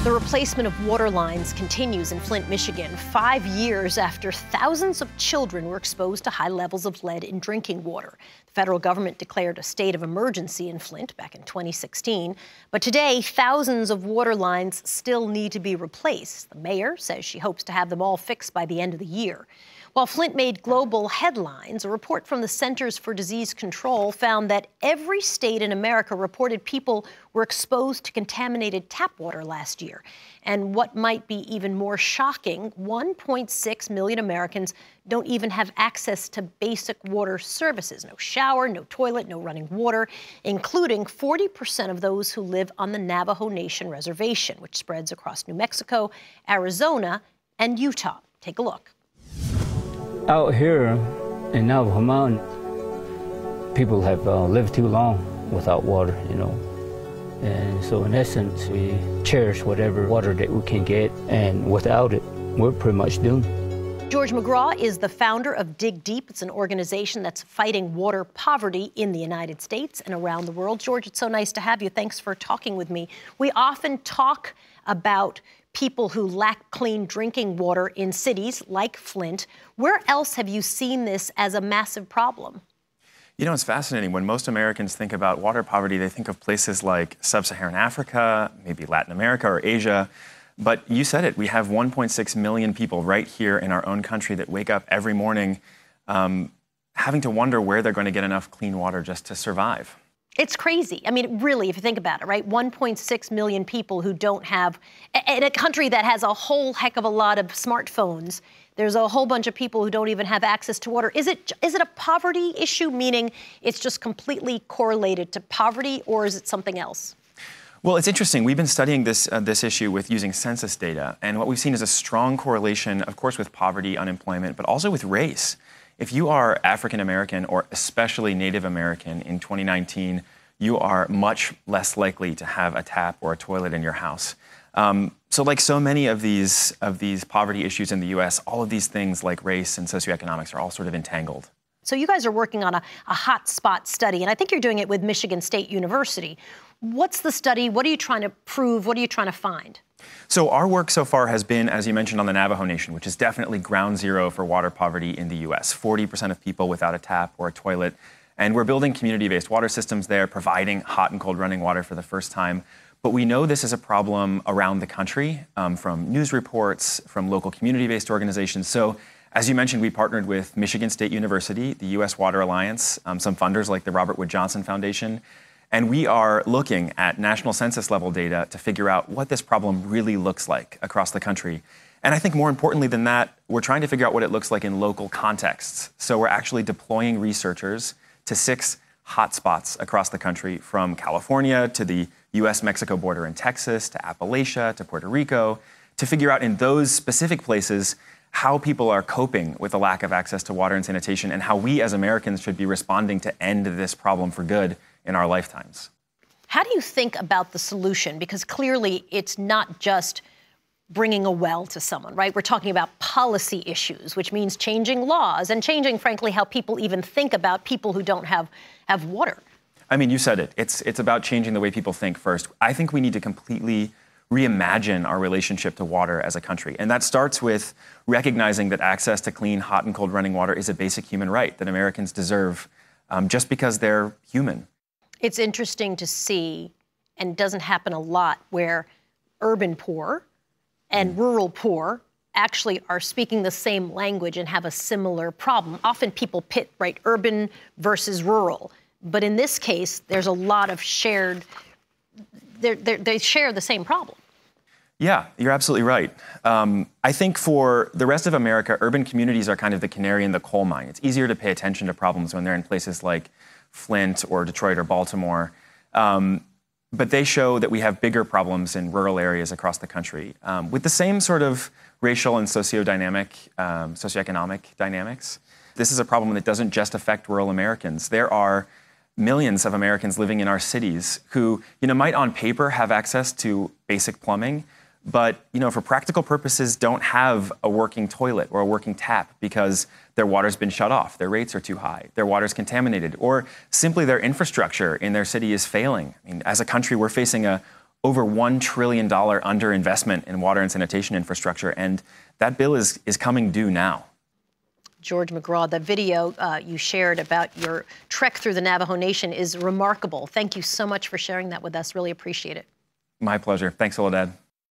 The replacement of water lines continues in Flint, Michigan, 5 years after thousands of children were exposed to high levels of lead in drinking water. The federal government declared a state of emergency in Flint back in 2016. But today, thousands of water lines still need to be replaced. The mayor says she hopes to have them all fixed by the end of the year. While Flint made global headlines, a report from the Centers for Disease Control found that every state in America reported people were exposed to contaminated tap water last year. And what might be even more shocking, 1.6 million Americans don't even have access to basic water services. No shower, no toilet, no running water, including 40% of those who live on the Navajo Nation reservation, which spreads across New Mexico, Arizona, and Utah. Take a look. Out here in Navajo Mountain, people have lived too long without water, And so in essence, we cherish whatever water that we can get, and without it, we're pretty much doomed. George McGraw is the founder of Dig Deep. It's an organization that's fighting water poverty in the United States and around the world. George, it's so nice to have you. Thanks for talking with me. We often talk about people who lack clean drinking water in cities like Flint. Where else have you seen this as a massive problem? It's fascinating. When most Americans think about water poverty, they think of places like sub-Saharan Africa, maybe Latin America or Asia. But you said it, we have 1.6 million people right here in our own country that wake up every morning having to wonder where they're going to get enough clean water just to survive. It's crazy. I mean, really, if you think about it, right? 1.6 million people who don't have, in a country that has a whole heck of a lot of smartphones, there's a whole bunch of people who don't even have access to water. Is it a poverty issue, meaning it's just completely correlated to poverty, or is it something else? Well, it's interesting. We've been studying this issue with using census data, and what we've seen is a strong correlation, of course, with poverty, unemployment, but also with race. If you are African American or especially Native American in 2019, you are much less likely to have a tap or a toilet in your house. So like so many of these poverty issues in the U.S., all of these things like race and socioeconomics are all sort of entangled. So you guys are working on a hotspot study, and I think you're doing it with Michigan State University. What's the study? What are you trying to prove? What are you trying to find? So our work so far has been, as you mentioned, on the Navajo Nation, which is definitely ground zero for water poverty in the U.S. 40% of people without a tap or a toilet. And we're building community-based water systems there, providing hot and cold running water for the first time. But we know this is a problem around the country, from news reports, from local community-based organizations. So as you mentioned, we partnered with Michigan State University, the U.S. Water Alliance, some funders like the Robert Wood Johnson Foundation. And we are looking at national census level data to figure out what this problem really looks like across the country. And I think more importantly than that, we're trying to figure out what it looks like in local contexts. So we're actually deploying researchers to 6 hotspots across the country, from California to the U.S.-Mexico border in Texas, to Appalachia, to Puerto Rico, to figure out in those specific places how people are coping with the lack of access to water and sanitation, and how we as Americans should be responding to end this problem for good in our lifetimes. How do you think about the solution? Because clearly it's not just bringing a well to someone, right? We're talking about policy issues, which means changing laws and changing, frankly, how people even think about people who don't have water. I mean, you said it. It's about changing the way people think first. I think we need to completely reimagine our relationship to water as a country. And that starts with recognizing that access to clean, hot and cold running water is a basic human right that Americans deserve just because they're human. It's interesting to see, and it doesn't happen a lot, where urban poor and rural poor actually are speaking the same language and have a similar problem. Often people pit, right, urban versus rural. But in this case, there's a lot of shared, they share the same problem. Yeah, you're absolutely right. I think for the rest of America, urban communities are kind of the canary in the coal mine. It's easier to pay attention to problems when they're in places like Flint or Detroit or Baltimore. But they show that we have bigger problems in rural areas across the country with the same sort of racial and socioeconomic dynamics. This is a problem that doesn't just affect rural Americans. There are millions of Americans living in our cities who, might on paper have access to basic plumbing, but, for practical purposes don't have a working toilet or a working tap because their water's been shut off, their rates are too high, their water's contaminated, or simply their infrastructure in their city is failing. I mean, as a country, we're facing a over $1 trillion underinvestment in water and sanitation infrastructure, and that bill is coming due now. George McGraw, the video you shared about your trek through the Navajo Nation is remarkable. Thank you so much for sharing that with us. Really appreciate it. My pleasure. Thanks, Soledad.